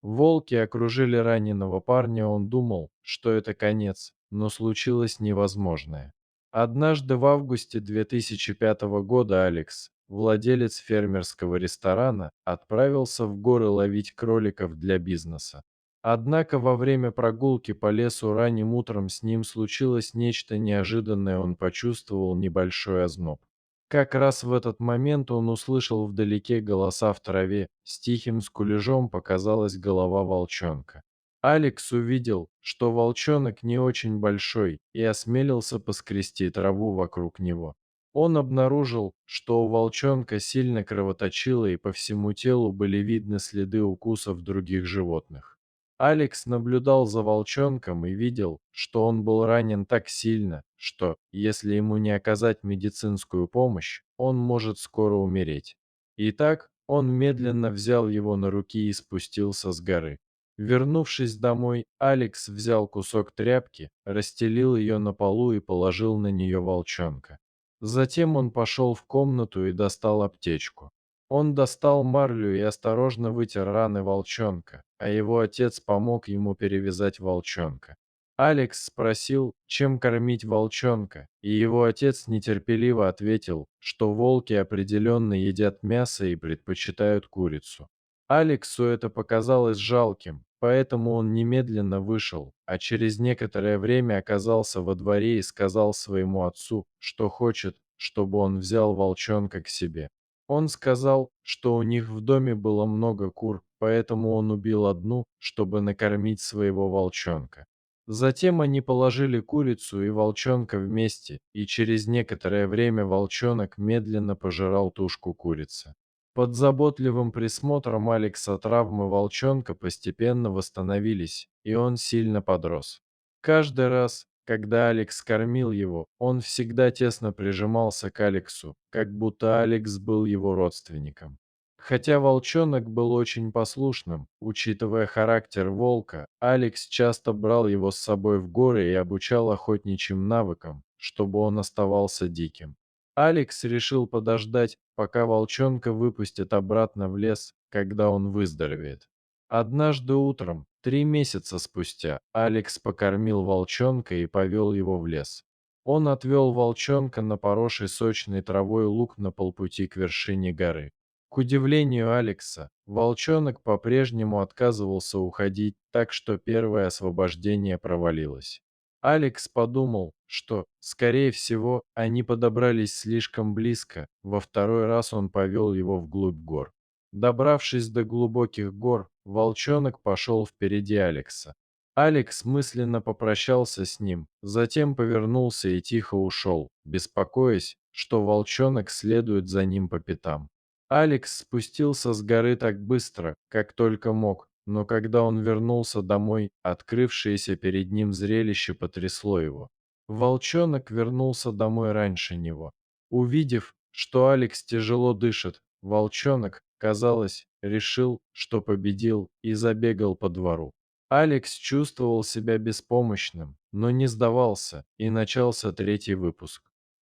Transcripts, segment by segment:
Волки окружили раненого парня, он думал, что это конец, но случилось невозможное. Однажды в августе 2005 года Алекс, владелец фермерского ресторана, отправился в горы ловить кроликов для бизнеса. Однако во время прогулки по лесу ранним утром с ним случилось нечто неожиданное, он почувствовал небольшой озноб. Как раз в этот момент он услышал вдалеке голоса в траве, с тихим скулежом показалась голова волчонка. Алекс увидел, что волчонок не очень большой, и осмелился поскрести траву вокруг него. Он обнаружил, что у волчонка сильно кровоточило и по всему телу были видны следы укусов других животных. Алекс наблюдал за волчонком и видел, что он был ранен так сильно, что, если ему не оказать медицинскую помощь, он может скоро умереть. Итак, он медленно взял его на руки и спустился с горы. Вернувшись домой, Алекс взял кусок тряпки, расстелил ее на полу и положил на нее волчонка. Затем он пошел в комнату и достал аптечку. Он достал марлю и осторожно вытер раны волчонка, а его отец помог ему перевязать волчонка. Алекс спросил, чем кормить волчонка, и его отец нетерпеливо ответил, что волки определенно едят мясо и предпочитают курицу. Алексу это показалось жалким, поэтому он немедленно вышел, а через некоторое время оказался во дворе и сказал своему отцу, что хочет, чтобы он взял волчонка к себе. Он сказал, что у них в доме было много кур, поэтому он убил одну, чтобы накормить своего волчонка. Затем они положили курицу и волчонка вместе, и через некоторое время волчонок медленно пожирал тушку курицы. Под заботливым присмотром Алекса травмы волчонка постепенно восстановились, и он сильно подрос. Каждый раз, когда Алекс кормил его, он всегда тесно прижимался к Алексу, как будто Алекс был его родственником. Хотя волчонок был очень послушным, учитывая характер волка, Алекс часто брал его с собой в горы и обучал охотничьим навыкам, чтобы он оставался диким. Алекс решил подождать, пока волчонка выпустят обратно в лес, когда он выздоровеет. Однажды утром, 3 месяца спустя, Алекс покормил волчонка и повел его в лес. Он отвел волчонка на поросший сочной травой луг на полпути к вершине горы. К удивлению Алекса, волчонок по-прежнему отказывался уходить, так что первое освобождение провалилось. Алекс подумал, что, скорее всего, они подобрались слишком близко, во второй раз он повел его вглубь гор. Добравшись до глубоких гор, волчонок пошел впереди Алекса. Алекс мысленно попрощался с ним, затем повернулся и тихо ушел, беспокоясь, что волчонок следует за ним по пятам. Алекс спустился с горы так быстро, как только мог, но когда он вернулся домой, открывшееся перед ним зрелище потрясло его. Волчонок вернулся домой раньше него. Увидев, что Алекс тяжело дышит, волчонок, казалось, решил, что победил, и забегал по двору. Алекс чувствовал себя беспомощным, но не сдавался, и начался третий выпуск.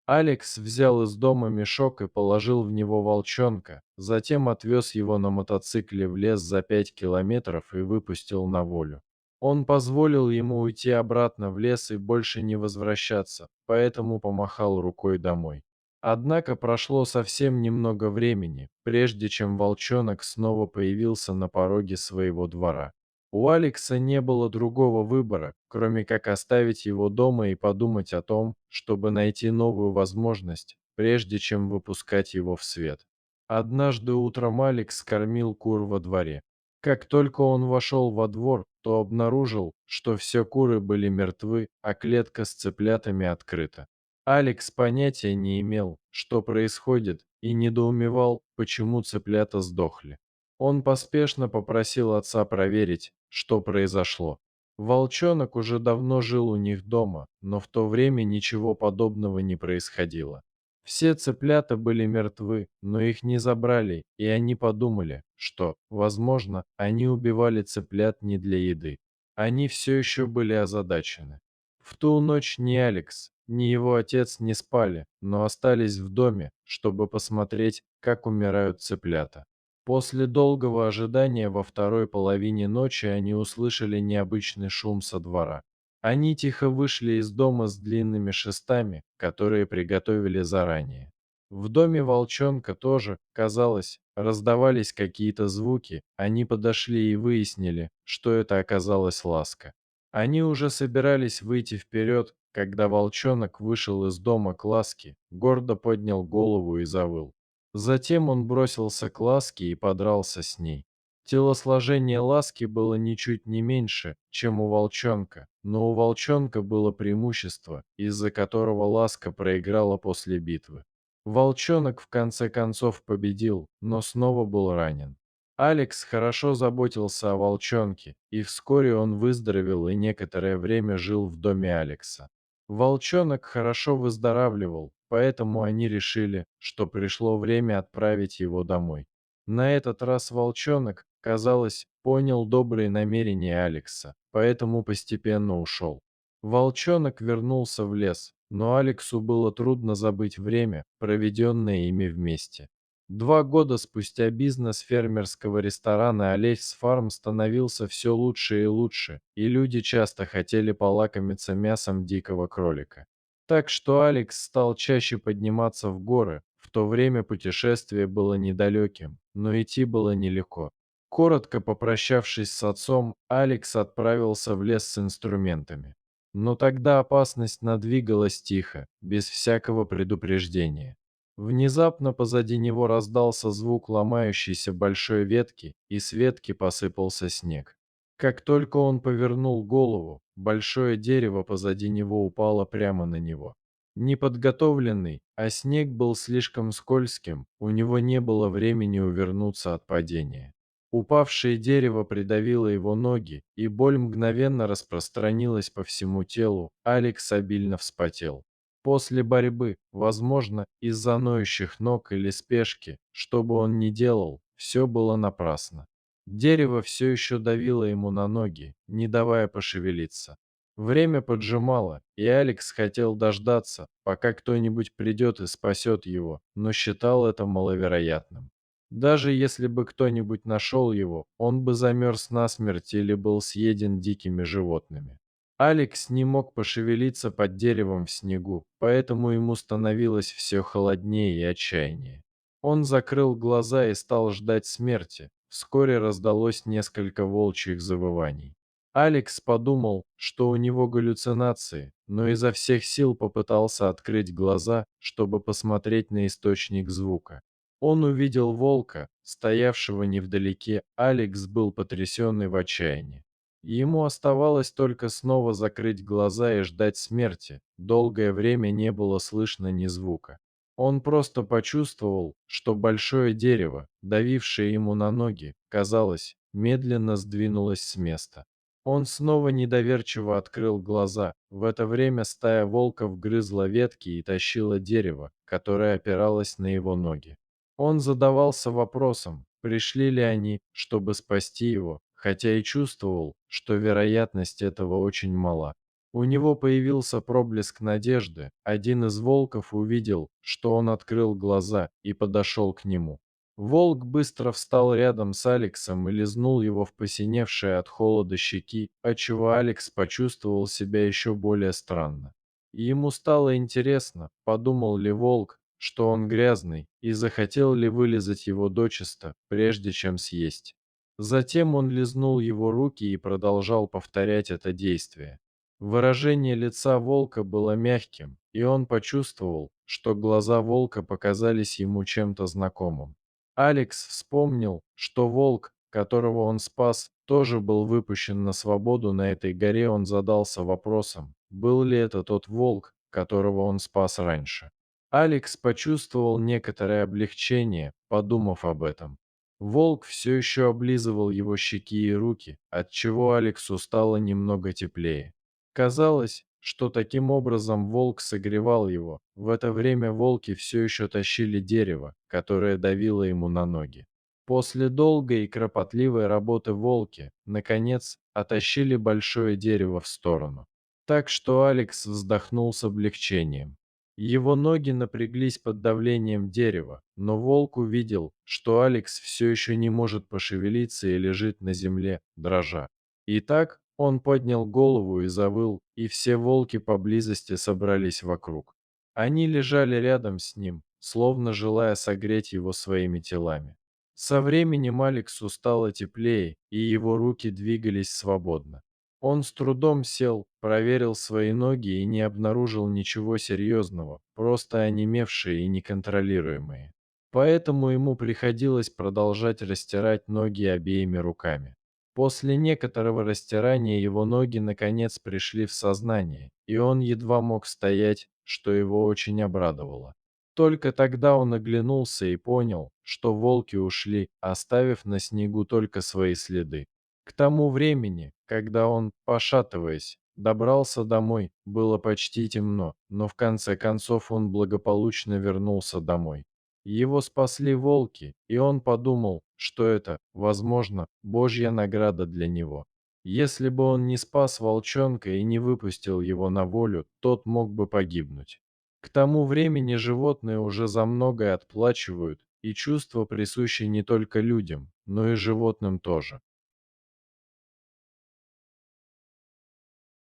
Алекс взял из дома мешок и положил в него волчонка, затем отвез его на мотоцикле в лес за 5 километров и выпустил на волю. Он позволил ему уйти обратно в лес и больше не возвращаться, поэтому помахал рукой домой. Однако прошло совсем немного времени, прежде чем волчонок снова появился на пороге своего двора. У Алекса не было другого выбора, кроме как оставить его дома и подумать о том, чтобы найти новую возможность, прежде чем выпускать его в свет. Однажды утром Алекс кормил кур во дворе. Как только он вошел во двор, то обнаружил, что все куры были мертвы, а клетка с цыплятами открыта. Алекс понятия не имел, что происходит, и недоумевал, почему цыплята сдохли. Он поспешно попросил отца проверить, что произошло. Волчонок уже давно жил у них дома, но в то время ничего подобного не происходило. Все цыплята были мертвы, но их не забрали, и они подумали, что, возможно, они убивали цыплят не для еды. Они все еще были озадачены. В ту ночь ни Алекс, ни его отец не спали, но остались в доме, чтобы посмотреть, как умирают цыплята. После долгого ожидания во второй половине ночи они услышали необычный шум со двора. Они тихо вышли из дома с длинными шестами, которые приготовили заранее. В доме волчонка тоже, казалось, раздавались какие-то звуки, они подошли и выяснили, что это оказалась ласка. Они уже собирались выйти вперед, когда волчонок вышел из дома к ласке, гордо поднял голову и завыл. Затем он бросился к Ласке и подрался с ней. Телосложение Ласки было ничуть не меньше, чем у волчонка, но у волчонка было преимущество, из-за которого Ласка проиграла после битвы. Волчонок в конце концов победил, но снова был ранен. Алекс хорошо заботился о волчонке, и вскоре он выздоровел и некоторое время жил в доме Алекса. Волчонок хорошо выздоравливал, поэтому они решили, что пришло время отправить его домой. На этот раз волчонок, казалось, понял добрые намерения Алекса, поэтому постепенно ушел. Волчонок вернулся в лес, но Алексу было трудно забыть время, проведенное ими вместе. 2 года спустя бизнес фермерского ресторана «Олесь Фарм» становился все лучше и лучше, и люди часто хотели полакомиться мясом дикого кролика. Так что Алекс стал чаще подниматься в горы, в то время путешествие было недалеким, но идти было нелегко. Коротко попрощавшись с отцом, Алекс отправился в лес с инструментами. Но тогда опасность надвигалась тихо, без всякого предупреждения. Внезапно позади него раздался звук ломающейся большой ветки, и с ветки посыпался снег. Как только он повернул голову, большое дерево позади него упало прямо на него. Неподготовленный, а снег был слишком скользким, у него не было времени увернуться от падения. Упавшее дерево придавило его ноги, и боль мгновенно распространилась по всему телу, Алекс обильно вспотел. После борьбы, возможно, из-за ноющих ног или спешки, что бы он ни делал, все было напрасно. Дерево все еще давило ему на ноги, не давая пошевелиться. Время поджимало, и Алекс хотел дождаться, пока кто-нибудь придет и спасет его, но считал это маловероятным. Даже если бы кто-нибудь нашел его, он бы замерз насмерть или был съеден дикими животными. Алекс не мог пошевелиться под деревом в снегу, поэтому ему становилось все холоднее и отчаяннее. Он закрыл глаза и стал ждать смерти. Вскоре раздалось несколько волчьих завываний. Алекс подумал, что у него галлюцинации, но изо всех сил попытался открыть глаза, чтобы посмотреть на источник звука. Он увидел волка, стоявшего невдалеке. Алекс был потрясенный в отчаянии. Ему оставалось только снова закрыть глаза и ждать смерти. Долгое время не было слышно ни звука. Он просто почувствовал, что большое дерево, давившее ему на ноги, казалось, медленно сдвинулось с места. Он снова недоверчиво открыл глаза. В это время стая волков грызла ветки и тащила дерево, которое опиралось на его ноги. Он задавался вопросом, пришли ли они, чтобы спасти его, хотя и чувствовал, что вероятность этого очень мала. У него появился проблеск надежды. Один из волков увидел, что он открыл глаза, и подошел к нему. Волк быстро встал рядом с Алексом и лизнул его в посиневшие от холода щеки, отчего Алекс почувствовал себя еще более странно. И ему стало интересно, подумал ли волк, что он грязный, и захотел ли вылизать его дочисто, прежде чем съесть. Затем он лизнул его руки и продолжал повторять это действие. Выражение лица волка было мягким, и он почувствовал, что глаза волка показались ему чем-то знакомым. Алекс вспомнил, что волк, которого он спас, тоже был выпущен на свободу на этой горе. Он задался вопросом, был ли это тот волк, которого он спас раньше. Алекс почувствовал некоторое облегчение, подумав об этом. Волк все еще облизывал его щеки и руки, отчего Алексу стало немного теплее. Казалось, что таким образом волк согревал его. В это время волки все еще тащили дерево, которое давило ему на ноги. После долгой и кропотливой работы волки, наконец, оттащили большое дерево в сторону. Так что Алекс вздохнул с облегчением. Его ноги напряглись под давлением дерева, но волк увидел, что Алекс все еще не может пошевелиться и лежит на земле, дрожа. Итак, он поднял голову и завыл, и все волки поблизости собрались вокруг. Они лежали рядом с ним, словно желая согреть его своими телами. Со временем Алексу стало теплее, и его руки двигались свободно. Он с трудом сел, проверил свои ноги и не обнаружил ничего серьезного, просто онемевшие и неконтролируемые. Поэтому ему приходилось продолжать растирать ноги обеими руками. После некоторого растирания его ноги наконец пришли в сознание, и он едва мог стоять, что его очень обрадовало. Только тогда он оглянулся и понял, что волки ушли, оставив на снегу только свои следы. К тому времени, когда он, пошатываясь, добрался домой, было почти темно, но в конце концов он благополучно вернулся домой. Его спасли волки, и он подумал, что это, возможно, Божья награда для него. Если бы он не спас волчонка и не выпустил его на волю, тот мог бы погибнуть. К тому времени животные уже за многое отплачивают, и чувства присущи не только людям, но и животным тоже.